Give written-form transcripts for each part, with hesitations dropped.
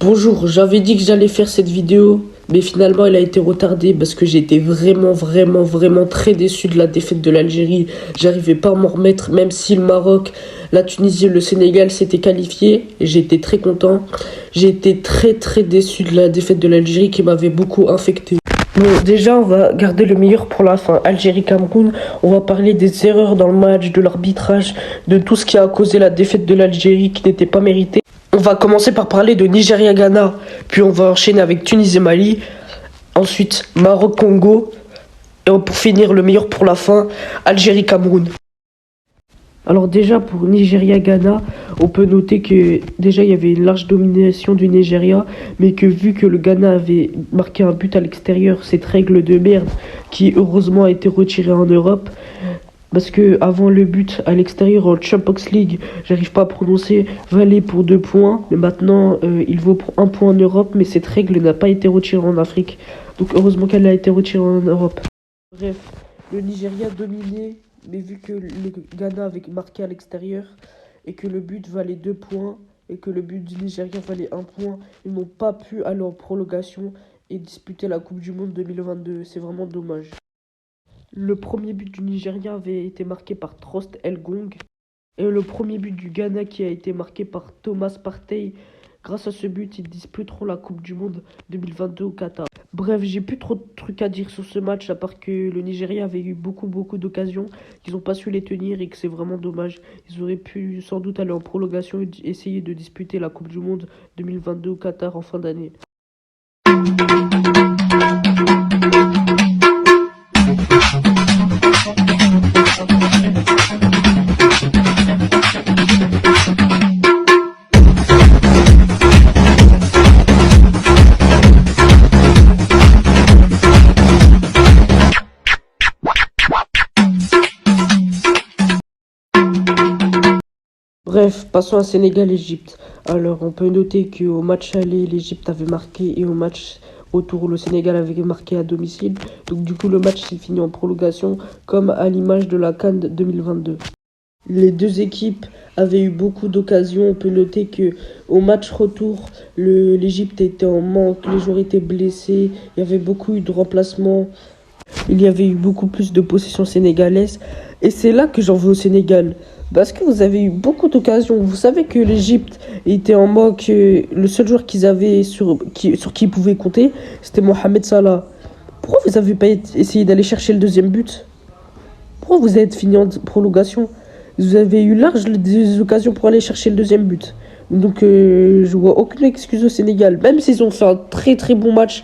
Bonjour, j'avais dit que j'allais faire cette vidéo, mais finalement elle a été retardée parce que j'étais vraiment très déçu de la défaite de l'Algérie. J'arrivais pas à m'en remettre, même si le Maroc, la Tunisie et le Sénégal s'étaient qualifiés. Et j'étais très content. J'ai été très déçu de la défaite de l'Algérie qui m'avait beaucoup infecté. Bon, déjà, on va garder le meilleur pour la fin. Algérie-Cameroun, on va parler des erreurs dans le match, de l'arbitrage, de tout ce qui a causé la défaite de l'Algérie qui n'était pas méritée. On va commencer par parler de Nigeria-Ghana, puis on va enchaîner avec Tunisie-Mali, ensuite Maroc-Congo, et pour finir, le meilleur pour la fin, Algérie-Cameroun. Alors déjà, pour Nigeria-Ghana, on peut noter que déjà il y avait une large domination du Nigeria, mais que vu que le Ghana avait marqué un but à l'extérieur, cette règle de merde qui heureusement a été retirée en Europe, parce que avant le but à l'extérieur en Champions League, j'arrive pas à prononcer, valait pour 2 points, mais maintenant il vaut pour 1 point en Europe, mais cette règle n'a pas été retirée en Afrique, donc heureusement qu'elle a été retirée en Europe. Bref, le Nigeria dominait, mais vu que le Ghana avait marqué à l'extérieur et que le but valait 2 points et que le but du Nigeria valait 1 point, ils n'ont pas pu aller en prolongation et disputer la Coupe du Monde 2022. C'est vraiment dommage. Le premier but du Nigeria avait été marqué par Trost Elgong et le premier but du Ghana qui a été marqué par Thomas Partey. Grâce à ce but, ils disputeront la Coupe du Monde 2022 au Qatar. Bref, j'ai plus trop de trucs à dire sur ce match, à part que le Nigeria avait eu beaucoup d'occasions, qu'ils n'ont pas su les tenir et que c'est vraiment dommage. Ils auraient pu sans doute aller en prolongation et essayer de disputer la Coupe du Monde 2022 au Qatar en fin d'année. Bref, passons à Sénégal-Égypte. Alors, on peut noter qu'au match aller, l'Égypte avait marqué et au match retour, le Sénégal avait marqué à domicile. Donc, du coup, le match s'est fini en prolongation, comme à l'image de la CAN 2022. Les deux équipes avaient eu beaucoup d'occasions. On peut noter que au match retour, l'Égypte était en manque, les joueurs étaient blessés, il y avait beaucoup eu de remplacements. Il y avait eu beaucoup plus de possession sénégalaise. Et c'est là que j'en veux au Sénégal. Parce que vous avez eu beaucoup d'occasions. Vous savez que l'Égypte était en manque. Le seul joueur qu'ils avaient sur qui ils pouvaient compter, c'était Mohamed Salah. Pourquoi vous n'avez pas essayé d'aller chercher le deuxième but? Pourquoi vous êtes fini en prolongation? Vous avez eu large des occasions pour aller chercher le deuxième but. Donc je vois aucune excuse au Sénégal. Même s'ils ont fait un très bon match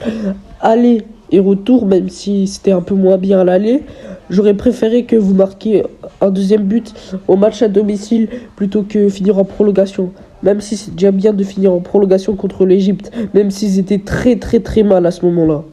aller et retour, même si c'était un peu moins bien à l'aller, j'aurais préféré que vous marquiez un deuxième but au match à domicile plutôt que finir en prolongation. Même si c'est déjà bien de finir en prolongation contre l'Égypte, même s'ils étaient très mal à ce moment-là.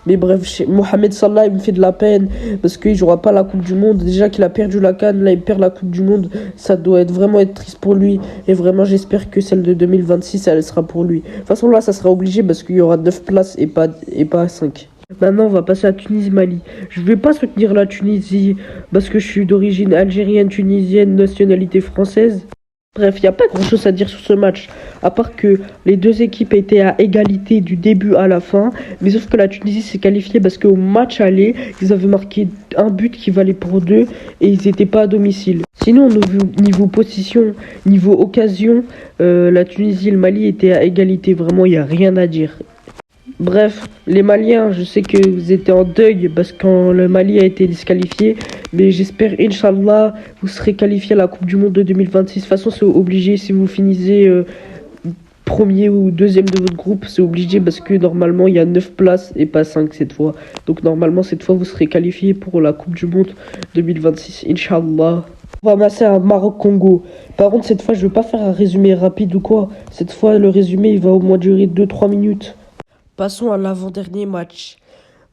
Mais bref, Mohamed Salah, il me fait de la peine parce qu'il ne jouera pas la Coupe du Monde. Déjà qu'il a perdu la CAN, là il perd la Coupe du Monde. Ça doit vraiment être triste pour lui. Et vraiment, j'espère que celle de 2026, elle sera pour lui. De toute façon, là, ça sera obligé parce qu'il y aura 9 places et pas 5. Maintenant, on va passer à Tunisie-Mali. Je ne vais pas soutenir la Tunisie parce que je suis d'origine algérienne, tunisienne, nationalité française. Bref, il n'y a pas grand-chose à dire sur ce match, à part que les deux équipes étaient à égalité du début à la fin, mais sauf que la Tunisie s'est qualifiée parce qu'au match aller, ils avaient marqué un but qui valait pour 2 et ils n'étaient pas à domicile. Sinon, niveau position, niveau occasion, la Tunisie et le Mali étaient à égalité, vraiment, il n'y a rien à dire. Bref, les Maliens, je sais que vous étiez en deuil parce que le Mali a été disqualifié, mais j'espère, Inch'Allah, vous serez qualifié à la Coupe du Monde de 2026. De toute façon, c'est obligé si vous finissez premier ou deuxième de votre groupe, c'est obligé parce que normalement, il y a 9 places et pas 5 cette fois. Donc normalement, cette fois, vous serez qualifié pour la Coupe du Monde 2026, Inch'Allah. On va passer à Maroc-Congo. Par contre, cette fois, je ne vais pas faire un résumé rapide ou quoi. Cette fois, le résumé, il va au moins durer 2-3 minutes. Passons à l'avant-dernier match.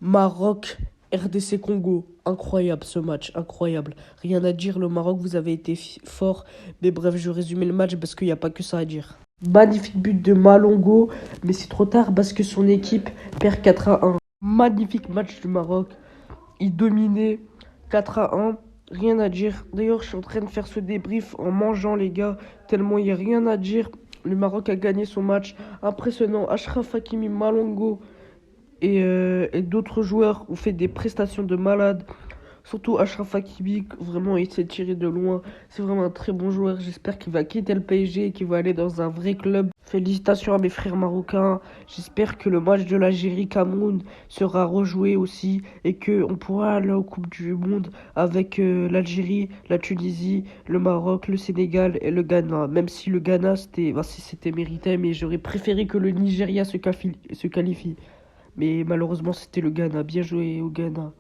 Maroc, RDC Congo. Incroyable ce match, incroyable. Rien à dire, le Maroc, vous avez été fort. Mais bref, je vais résumer le match parce qu'il n'y a pas que ça à dire. Magnifique but de Malongo, mais c'est trop tard parce que son équipe perd 4-1. Magnifique match du Maroc. Il dominait 4-1. Rien à dire. D'ailleurs, je suis en train de faire ce débrief en mangeant, les gars. Tellement il n'y a rien à dire. Le Maroc a gagné son match impressionnant. Achraf Hakimi, Malongo et d'autres joueurs ont fait des prestations de malade. Surtout Achraf Hakimi, vraiment il s'est tiré de loin. C'est vraiment un très bon joueur. J'espère qu'il va quitter le PSG et qu'il va aller dans un vrai club. Félicitations à mes frères marocains. J'espère que le match de l'Algérie-Cameroun sera rejoué aussi et qu'on pourra aller aux Coupes du Monde avec l'Algérie, la Tunisie, le Maroc, le Sénégal et le Ghana. Même si le Ghana c'était mérité, mais j'aurais préféré que le Nigeria se qualifie. Mais malheureusement c'était le Ghana. Bien joué au Ghana.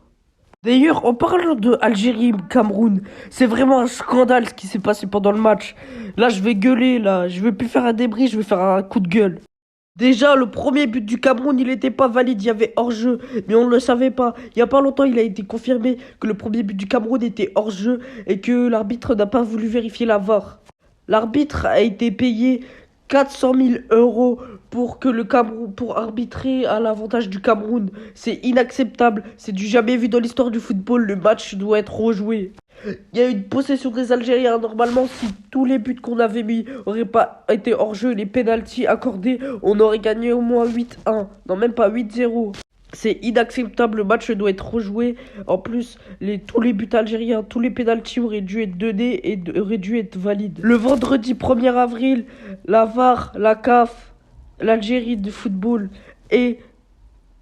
D'ailleurs, en parlant de Algérie-Cameroun, c'est vraiment un scandale ce qui s'est passé pendant le match. Là, je vais gueuler, là. Je vais plus faire un débris, je vais faire un coup de gueule. Déjà, le premier but du Cameroun, il n'était pas valide, il y avait hors-jeu, mais on ne le savait pas. Il n'y a pas longtemps, il a été confirmé que le premier but du Cameroun était hors-jeu et que l'arbitre n'a pas voulu vérifier la VAR. L'arbitre a été payé 400 000 euros pour arbitrer à l'avantage du Cameroun. C'est inacceptable, c'est du jamais vu dans l'histoire du football. Le match doit être rejoué. Il y a eu une possession des Algériens. Normalement, si tous les buts qu'on avait mis n'auraient pas été hors jeu, les pénaltys accordés, on aurait gagné au moins 8-1. Non, même pas 8-0. C'est inacceptable, le match doit être rejoué. En plus, tous les buts algériens, tous les pénaltys auraient dû être donnés et auraient dû être valides. Le vendredi 1er avril, la VAR, la CAF, l'Algérie de football et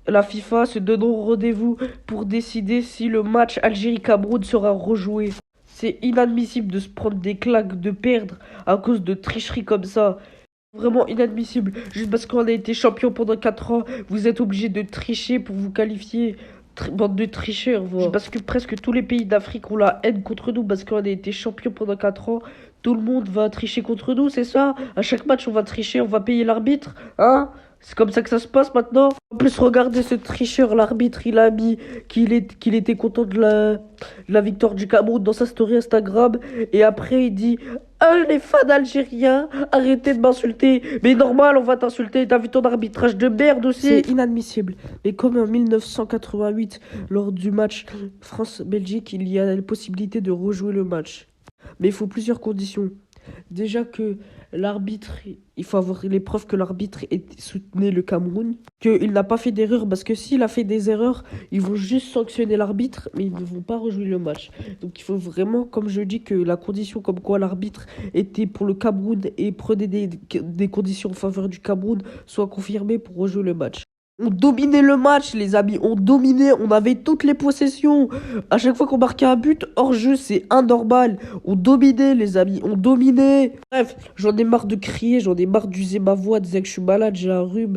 la FIFA se donneront rendez-vous pour décider si le match Algérie-Cameroun sera rejoué. C'est inadmissible de se prendre des claques, de perdre à cause de tricheries comme ça. Vraiment inadmissible. Juste parce qu'on a été champion pendant 4 ans, vous êtes obligé de tricher pour vous qualifier. Bande de tricheurs, voilà. Juste parce que presque tous les pays d'Afrique ont la haine contre nous parce qu'on a été champion pendant 4 ans. Tout le monde va tricher contre nous, c'est ça? À chaque match, on va tricher, on va payer l'arbitre, hein? C'est comme ça que ça se passe maintenant. En plus, regardez ce tricheur, l'arbitre, il a mis qu'il était content de la victoire du Cameroun dans sa story Instagram. Et après, il dit: ah, les fans algériens, arrêtez de m'insulter. Mais normal, on va t'insulter. T'as vu ton arbitrage de merde aussi. C'est inadmissible. Mais comme en 1988, lors du match France-Belgique, il y a la possibilité de rejouer le match. Mais il faut plusieurs conditions. Déjà que l'arbitre, il faut avoir les preuves que l'arbitre soutenait le Cameroun, qu'il n'a pas fait d'erreur, parce que s'il a fait des erreurs, ils vont juste sanctionner l'arbitre, mais ils ne vont pas rejouer le match. Donc il faut vraiment, comme je dis, que la condition comme quoi l'arbitre était pour le Cameroun et prenait des conditions en faveur du Cameroun soit confirmée pour rejouer le match. On dominait le match, les amis. On dominait, on avait toutes les possessions. À chaque fois qu'on marquait un but, hors jeu, c'est anormal. On dominait, les amis, on dominait. Bref, j'en ai marre de crier, j'en ai marre d'user ma voix, de dire que je suis malade, j'ai un rhume.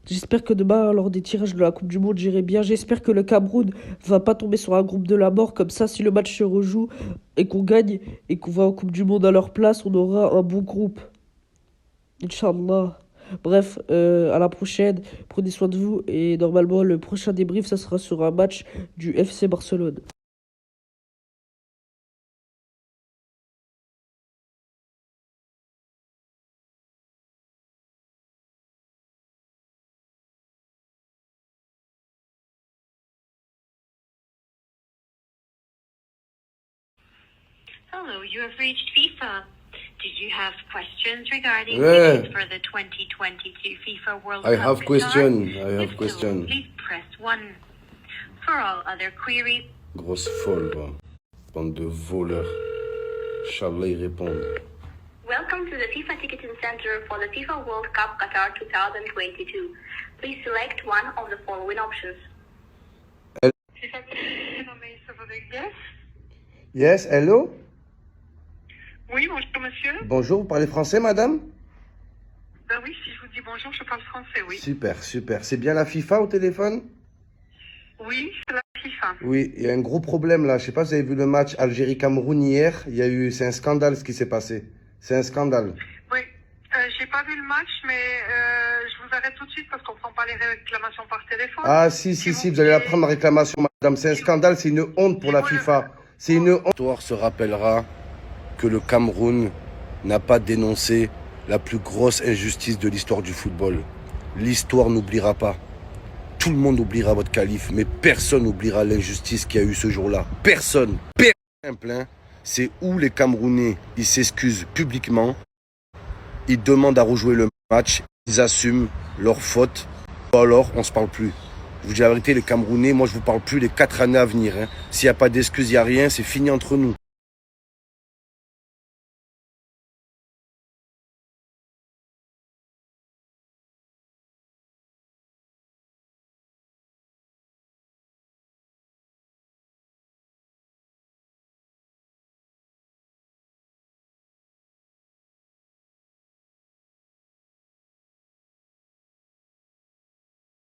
J'espère que demain, lors des tirages de la Coupe du Monde, j'irai bien. J'espère que le Cameroun va pas tomber sur un groupe de la mort. Comme ça, si le match se rejoue et qu'on gagne et qu'on va en Coupe du Monde à leur place, on aura un bon groupe. Inch'Allah. Bref, à la prochaine, prenez soin de vous et normalement le prochain débrief ça sera sur un match du FC Barcelone. Hello, you have reached FIFA. Did you have questions regarding tickets for the 2022 FIFA World Cup? I have question. If so, please press 1. For all other queries... Grosse folle, va. Bande de voleurs. Inch'Allah, ils répondent. Welcome to the FIFA Ticketing Center for the FIFA World Cup Qatar 2022. Please select one of the following options. Yes, hello? Oui, bonjour monsieur. Bonjour, vous parlez français, madame? Oui, si je vous dis bonjour, je parle français, oui. Super, super. C'est bien la FIFA au téléphone? Oui, c'est la FIFA. Oui, il y a un gros problème là. Je sais pas si vous avez vu le match Algérie-Cameroun hier. C'est un scandale ce qui s'est passé. C'est un scandale. Oui, j'ai pas vu le match, mais je vous arrête tout de suite parce qu'on prend pas les réclamations par téléphone. Ah si, vous allez la prendre la réclamation, madame. C'est un scandale, c'est une honte pour la FIFA. C'est une honte. L'histoire se rappellera que le Cameroun n'a pas dénoncé la plus grosse injustice de l'histoire du football. L'histoire n'oubliera pas. Tout le monde oubliera votre qualif, mais personne n'oubliera l'injustice qu'il y a eu ce jour-là. Personne. Simple, hein. C'est où les Camerounais, ils s'excusent publiquement ils demandent à rejouer le match, ils assument leur faute, ou alors on se parle plus. Je vous dis la vérité, les Camerounais, moi je vous parle plus les 4 années à venir. Hein. S'il n'y a pas d'excuses, il n'y a rien, c'est fini entre nous.